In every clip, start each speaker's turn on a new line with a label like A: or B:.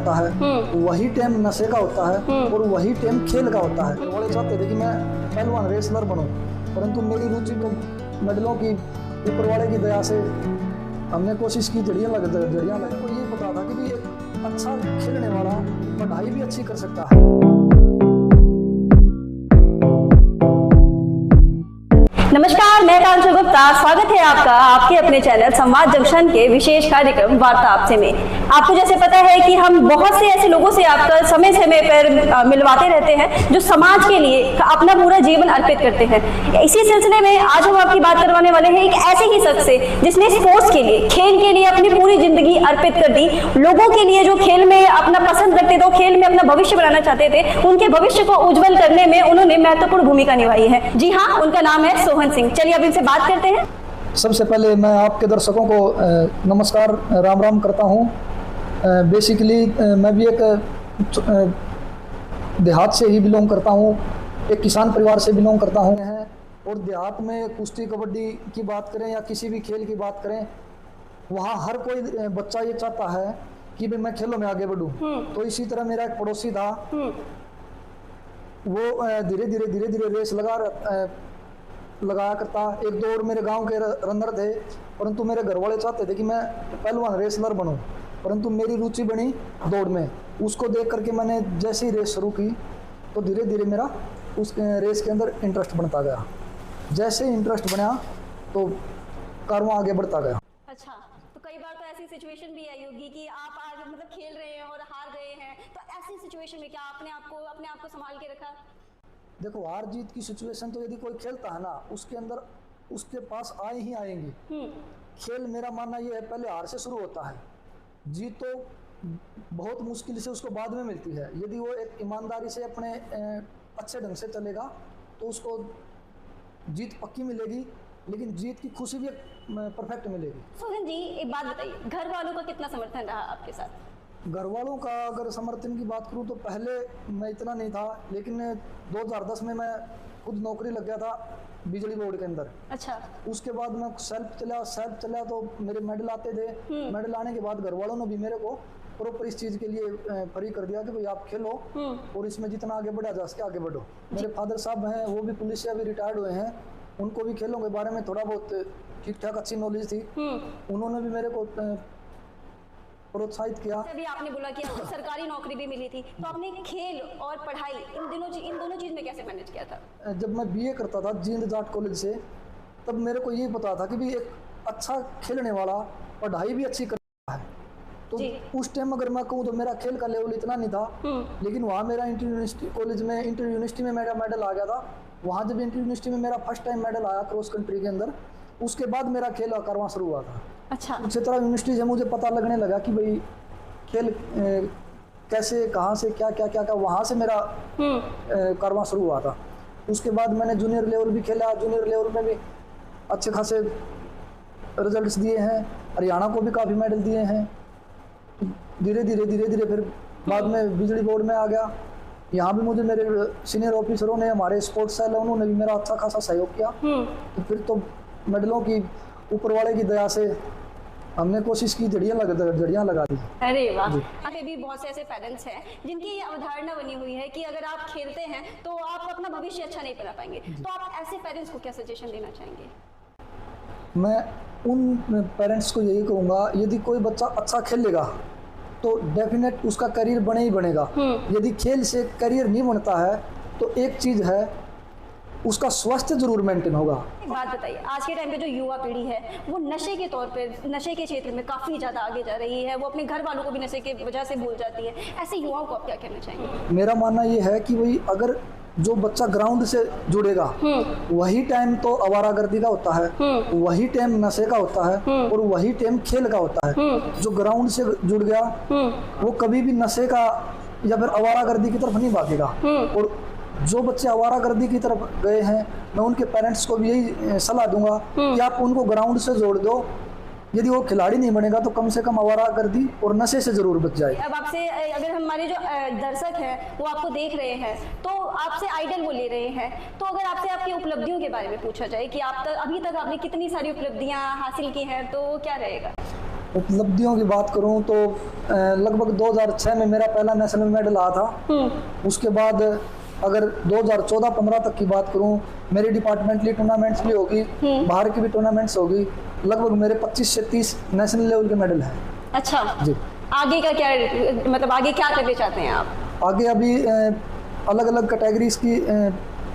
A: होता है, वही टाइम नशे का होता है और वही टाइम खेल का होता है। वो चाहते थे कि मैं पहलवान रेसलर बनूं, परंतु मेरी रुचि को मेडलों की ऊपर वाले की दया से हमने कोशिश की, जड़ियाँ लगे को ये पता था कि भी एक अच्छा खेलने वाला पढ़ाई भी अच्छी कर सकता है।
B: नमस्कार, मैं कांचन गुप्ता। स्वागत है आपका आपके अपने चैनल संवाद जंक्शन के विशेष कार्यक्रम वार्ता आपसे में। आपको जैसे पता है कि हम बहुत से ऐसे लोगों से आपका समय समय पर मिलवाते रहते हैं जो समाज के लिए अपना पूरा जीवन अर्पित करते हैं। इसी सिलसिले में आज हम आपकी बात करवाने वाले हैं एक ऐसे ही शख्स से जिसने स्पोर्ट्स के लिए, खेल के लिए अपनी पूरी जिंदगी अर्पित कर दी। लोगों के लिए जो खेल में अपना पसंद रखते थे, खेल में अपना भविष्य बनाना चाहते थे, उनके भविष्य को उज्जवल करने में उन्होंने महत्वपूर्ण भूमिका निभाई है। जी हाँ, उनका नाम है सोहन सिंह। चलिए अब इनसे बात करते हैं।
A: सबसे पहले मैं आपके दर्शकों को नमस्कार, राम राम करता हूँ। बेसिकली मैं भी एक देहात से ही बिलोंग करता हूँ, एक किसान परिवार से बिलोंग करता हूँ। और देहात में कुश्ती, कबड्डी की बात करें या किसी भी खेल की बात करें, वहाँ हर कोई बच्चा ये चाहता है कि भाई मैं खेलों में आगे बढ़ूँ। तो इसी तरह मेरा एक पड़ोसी था, वो धीरे धीरे रेस लगाया करता। एक दो और मेरे गांव के रनर थे, परंतु मेरे घर वाले चाहते थे कि मैं पहलवान रेसलर बनूं, परंतु मेरी रुचि बनी दौड़ में। उसको देख करके मैंने जैसे ही रेस शुरू की तो धीरे धीरे मेरा उस रेस के अंदर इंटरेस्ट बनता गया। जैसे ही इंटरेस्ट बना तो कारवां आगे बढ़ता गया।
B: अच्छा, तो कई बार तो ऐसी सिचुएशन भी आई होगी कि आप आज मतलब खेल रहे हैं और हार गए हैं, तो ऐसी सिचुएशन में क्या आपने अपने आप को संभाल के रखा?
A: देखो, हार जीत की सिचुएशन तो यदि कोई खेलता है ना, उसके अंदर उसके पास आए ही आएंगी। खेल मेरा मानना ये है पहले हार से शुरू होता है, जीत तो बहुत मुश्किल से उसको बाद में मिलती है। यदि वो एक ईमानदारी से अपने अच्छे ढंग से चलेगा तो उसको जीत पक्की मिलेगी, लेकिन जीत की खुशी भी परफेक्ट मिलेगी।
B: सोहन जी, एक बात बताइए, घर वालों का कितना समर्थन रहा आपके साथ?
A: घर वालों का अगर समर्थन की बात करूं तो पहले मैं इतना नहीं था, लेकिन 2010 में मैं खुद नौकरी लग गया था बिजली बोर्ड के अंदर।
B: अच्छा।
A: उसके बाद मैं सेल्फ चला तो मेरे मेडल आते थे। मेडल आने के बाद घर वालों ने भी मेरे को प्रॉपर इस चीज़ के लिए फ्री कर दिया कि भाई आप खेलो और इसमें जितना आगे बढ़ा जा सके आगे बढ़ो। मेरे फादर साहब हैं, वो भी पुलिस से अभी रिटायर्ड हुए हैं, उनको भी खेलों के बारे में थोड़ा बहुत ठीक ठाक अच्छी नॉलेज थी। उन्होंने भी मेरे को प्रोत्साहित किया।
B: अभी आपने बोला कि आपको सरकारी नौकरी भी मिली थी, तो आपने खेल और पढ़ाई इन दोनों चीज में कैसे मैनेज किया था?
A: जब मैं बीए करता था जींद जाट कॉलेज से, तब मेरे को ये पता था कि भी एक अच्छा खेलने वाला पढ़ाई भी अच्छी करता है। तो उस टाइम अगर मैं कहूँ तो मेरा खेल का लेवल इतना नहीं था, लेकिन वहाँ मेरा इंटर यूनिवर्सिटी कॉलेज में इंटर यूनिवर्सिटी में मेरा मेडल आ गया था। वहाँ जब इंटर यूनिवर्सिटी में मेरा फर्स्ट टाइम मेडल आया क्रॉस कंट्री के अंदर, उसके बाद मेरा खेल करवाना शुरू हुआ था।
B: अच्छा।
A: उसी तरह यूनिवर्सिटी से मुझे पता लगने लगा कि भाई खेल कैसे, कहाँ से क्या वहाँ से मेरा करवाना शुरू हुआ था। उसके बाद मैंने जूनियर लेवल भी खेला, जूनियर लेवल में भी अच्छे खासे रिजल्ट्स दिए हैं, हरियाणा को भी काफ़ी मेडल दिए हैं। धीरे धीरे फिर बाद में बिजली बोर्ड में आ गया। यहाँ भी मुझे मेरे सीनियर ऑफिसरों ने, हमारे स्पोर्ट्स सेल, उन्होंने भी मेरा अच्छा खासा सहयोग किया। तो फिर तो मेडलों की ऊपर वाले की दया से हमने कोशिश की, जड़ियाँ लगा दी।
B: अरे वाह। अभी भी बहुत से ऐसे पेरेंट्स हैं जिनकी ये अवधारणा बनी हुई है कि अगर आप खेलते हैं तो आप अपना भविष्य अच्छा नहीं बना पाएंगे, तो आप ऐसे पेरेंट्स को क्या सजेशन देना चाहेंगे?
A: मैं उन पेरेंट्स को यही कहूँगा, यदि कोई बच्चा अच्छा खेलेगा तो डेफिनेट उसका करियर बने ही बनेगा। यदि खेल से करियर नहीं बनता है तो एक चीज़ है, उसका स्वास्थ्य जरूर मेंटेन होगा।
B: एक बात बताइए, आज के टाइम पे जो युवा पीढ़ी है वो नशे के तौर पे, नशे के क्षेत्र में काफ़ी ज़्यादा आगे जा रही है, वो अपने घर वालों को भी नशे के वजह से भूल जाती है। ऐसे युवाओं को आप क्या कहना चाहेंगे?
A: मेरा मानना ये है कि भाई अगर जो बच्चा ग्राउंड से जुड़ेगा वही टाइम तो आवारागर्दी का होता है, वही टाइम नशे का होता है और वही टाइम खेल का होता है। जो ग्राउंड से जुड़ गया वो कभी भी नशे का या फिर आवारागर्दी की तरफ नहीं भागेगा। और जो बच्चे आवारागर्दी की तरफ गए हैं, मैं उनके पेरेंट्स को भी यही सलाह दूंगा कि आप उनको ग्राउंड से जोड़ दो। यदि वो खिलाड़ी नहीं बनेगा तो कम से कम आवारागर्दी और नशे से जरूर बच जाए।
B: अब आपसे अगर हमारे जो दर्शक हैं वो आपको देख रहे हैं तो आपसे आइडल वो ले रहे हैं, तो अगर आपसे आपकी उपलब्धियों के बारे में पूछा जाए कि अभी तक आपने कितनी सारी उपलब्धियां हासिल की हैं, तो क्या रहेगा?
A: उपलब्धियों की बात करूं तो लगभग 2006 में मेरा पहला नेशनल मेडल आया था। उसके बाद अगर 2014-15 तक की बात करूं, मेरी डिपार्टमेंटली टूर्नामेंट्स भी होगी, बाहर की भी टूर्नामेंट्स होगी, लगभग मेरे 25 से 30 नेशनल लेवल के मेडल हैं।
B: अच्छा
A: जी।
B: आगे का क्या, मतलब आगे क्या करना चाहते हैं आप?
A: आगे अभी अलग अलग कैटेगरीज की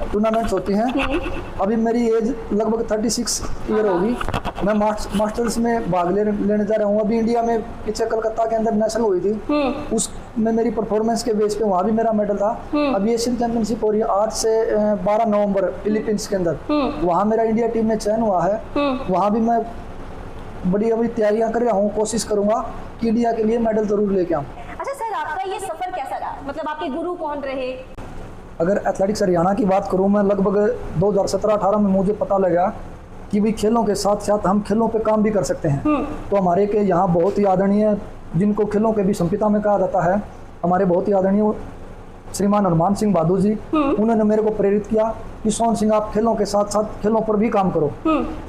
A: टूर्नामेंट्स होती हैं। अभी मेरी एज लगभग 36 ईयर होगी। मैं मास्टर्स में भाग लेने जा रहा हूँ। अभी इंडिया में पीछे कलकत्ता के अंदर नेशनल हुई थी, उसमें मेरी परफॉर्मेंस के बेस पे वहाँ भी मेरा मेडल था। अभी एशियन चैंपियनशिप हो रही है 8 से 12 नवंबर फिलीपींस के अंदर, वहाँ मेरा इंडिया टीम में चयन हुआ है। वहाँ भी मैं बड़ी अभी तैयारियाँ कर रहा हूँ, कोशिश करूँगा कि इंडिया के लिए मेडल जरूर लेके आऊँ।
B: अच्छा सर, आपका ये सफर कैसा रहा? मतलब आपके गुरु कौन रहे?
A: अगर एथलेटिक्स हरियाणा की बात करूं, मैं लगभग 2017-18 में मुझे पता लगा कि भाई खेलों के साथ साथ हम खेलों पे काम भी कर सकते हैं। तो हमारे के यहाँ बहुत ही आदरणीय, जिनको खेलों के भी संपिता में कहा जाता है, हमारे बहुत ही आदरणीय श्रीमान हनुमान सिंह बहादुर जी, उन्होंने मेरे को प्रेरित किया कि सोहन सिंह आप खेलों के साथ साथ खेलों पर भी काम करो।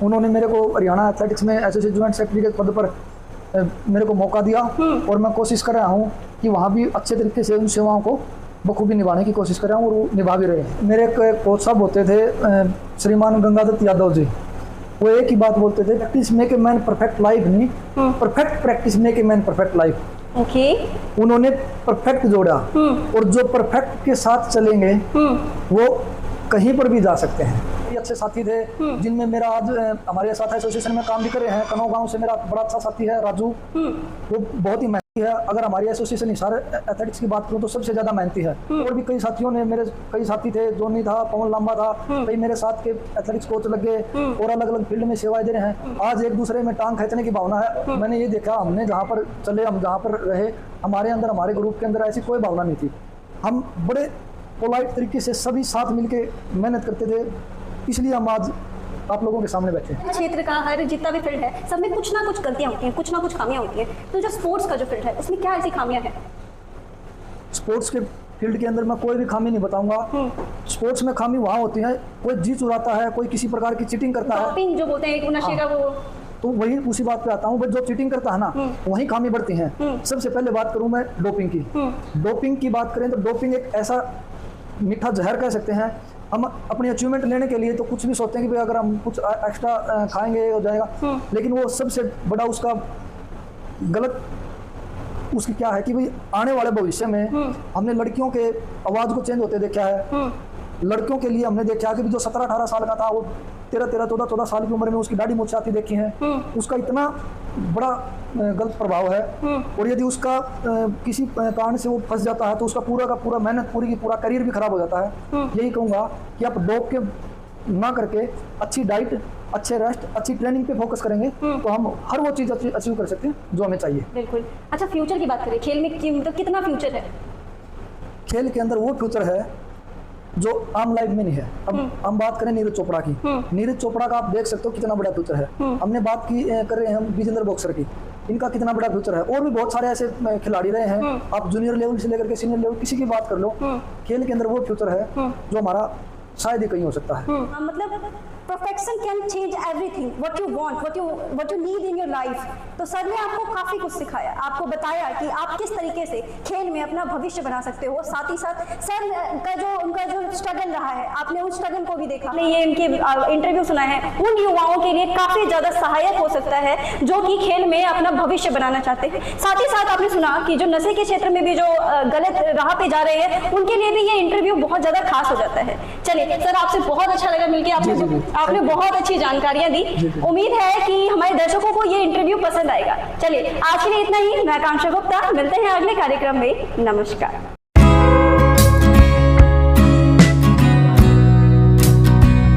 A: उन्होंने मेरे को हरियाणा एथलेटिक्स में एसोसिएट ज्वाइंट सेक्रेटरी के पद पर मेरे को मौका दिया और मैं कोशिश कर रहा हूँ कि वहाँ भी अच्छे तरीके से उन सेवाओं को बखूबी निभाने की कोशिश कर रहा हूँ और वो निभा भी रहे हैं। मेरे एक कोच साहब होते थे श्रीमान गंगादत्त यादव जी, वो एक ही बात बोलते थे, practice make a man perfect life नहीं, perfect practice make a man perfect life.
B: Okay.
A: उन्होंने परफेक्ट जोड़ा और जो परफेक्ट के साथ चलेंगे वो कहीं पर भी जा सकते हैं। ये अच्छे साथी थे जिनमें मेरा आज हमारे साथ एसोसिएशन में काम भी कर रहे हैं। कनौ गांव से मेरा बड़ा अच्छा साथी है राजू, वो बहुत ही मेहनती है। अगर हमारी एसोसिएशन हिसार एथलेटिक्स की बात करूं तो सबसे ज्यादा मेहनती है। और भी कई साथियों ने, मेरे कई साथी थे, जोनी था, पवन लांबा था, कई मेरे साथ के एथलेटिक्स कोच लग गए और अलग अलग फील्ड में सेवाएं दे रहे हैं। आज एक दूसरे में टांग खींचने की भावना है। मैंने ये देखा, हमने जहाँ पर चले, हम जहाँ पर रहे, हमारे अंदर, हमारे ग्रुप के अंदर ऐसी कोई भावना नहीं थी। हम बड़े पोलाइट तरीके से सभी साथ मिलके मेहनत करते थे, इसलिए हम आज आप लोगों के सामने बैठे हैं।
B: क्षेत्र का हर जितना भी फील्ड है, सब में कुछ ना कुछ गलतियां होती हैं, कुछ ना कुछ खामियां होती हैं। तो जो स्पोर्ट्स का जो फील्ड है, उसमें क्या ऐसी खामियां हैं?
A: स्पोर्ट्स के फील्ड के अंदर मैं कोई भी खामी नहीं बताऊंगा। स्पोर्ट्स में खामी वहाँ होती है, कोई जी चुराता है, कोई किसी प्रकार की चीटिंग करता है,
B: डोपिंग जो बोलते हैं, नशे का वो,
A: तो वही उसी बात पे आता हूँ। जो चीटिंग करता है ना, वही खामी बढ़ती हैं। सबसे पहले बात करूँ मैं डोपिंग की। डोपिंग की बात करें तो डोपिंग एक ऐसा मीठा जहर कह सकते हैं। हम अपनी अचीवमेंट लेने के लिए तो कुछ भी सोचते हैं कि भाई अगर हम कुछ एक्स्ट्रा खाएंगे हो जाएगा, लेकिन वो सबसे बड़ा उसका गलत उसकी क्या है कि भाई आने वाले भविष्य में हमने लड़कियों के आवाज़ को चेंज होते देखा है। लड़कियों के लिए हमने देखा कि जो 17-18 साल का था, वो 13-14 साल की उम्र में उसकी दाढ़ी मूंछ आती देखी है। उसका इतना बड़ा गलत प्रभाव है। और यदि उसका किसी कारण से वो फंस जाता है तो उसका पूरा का पूरा मेहनत, पूरी की पूरा करियर भी खराब हो जाता है। यही कहूँगा कि आप डोप के ना करके अच्छी डाइट, अच्छे रेस्ट, अच्छी ट्रेनिंग पे फोकस करेंगे तो हम हर वो चीज़ अचीव कर सकते हैं जो हमें चाहिए।
B: बिल्कुल। अच्छा, फ्यूचर की बात करें, खेल में मतलब कितना फ्यूचर है?
A: खेल के अंदर वो फ्यूचर है जो आम लाइफ में नहीं है। अब हम बात करें नीरज चोपड़ा की। नीरज चोपड़ा का आप देख सकते हो कितना बड़ा फ्यूचर है। हमने बात की कर रहे हैं हम विजेंद्र बॉक्सर की, इनका कितना बड़ा फ्यूचर है। और भी बहुत सारे ऐसे खिलाड़ी रहे हैं। आप जूनियर लेवल से लेकर के सीनियर लेवल किसी की बात कर लो, खेल के अंदर वो फ्यूचर है जो हमारा शायद ही कहीं हो सकता है।
B: मतलब perfection can change everything, what you want, what you need in your life. तो सर ने आपको काफी कुछ सिखाया, आपको बताया कि आप किस तरीके से खेल में अपना भविष्य बना सकते हो। साथ ही साथ सर का उनका जो स्ट्रगल रहा है, आपने उस स्ट्रगल को भी देखा। आपने ये इनके इंटरव्यू सुना है, उन युवाओं के लिए काफी ज्यादा सहायक हो सकता है जो कि खेल में अपना भविष्य बनाना चाहते हैं। साथ ही साथ आपने सुना कि जो नशे के क्षेत्र में भी जो गलत राह पे जा रहे हैं, उनके लिए भी ये इंटरव्यू बहुत ज्यादा खास हो जाता है। चलिए सर, आपसे बहुत अच्छा लगा मिलकर, आपने बहुत अच्छी जानकारियां दी। उम्मीद है कि हमारे दर्शकों को ये इंटरव्यू पसंद आएगा। चलिए, आज के लिए इतना ही। मैं आकांक्षा गुप्ता, मिलते हैं अगले कार्यक्रम में। नमस्कार।